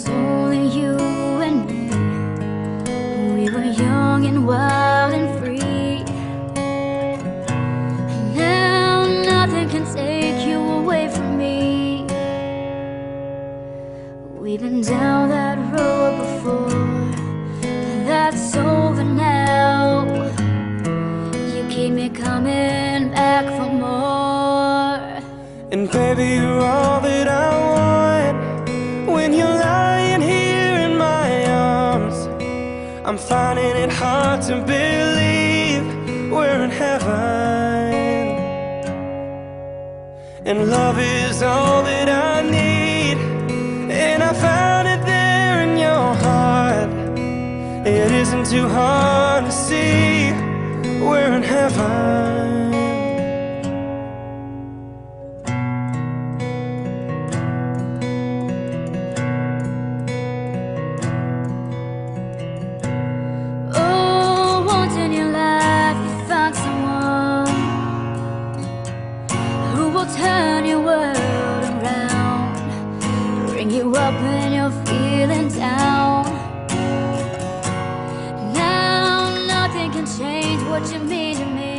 was only you and me. We were young and wild and free. And now nothing can take you away from me. We've been down that road before, and that's over now. You keep me coming back for more. And baby, you're all that I want. When you're lying here in my arms, I'm finding it hard to believe we're in heaven. And love is all that I need, and I found it there in your heart. It isn't too hard to see we're in heaven. Turn your world around, bring you up when you're feeling down. Now nothing can change what you mean to me.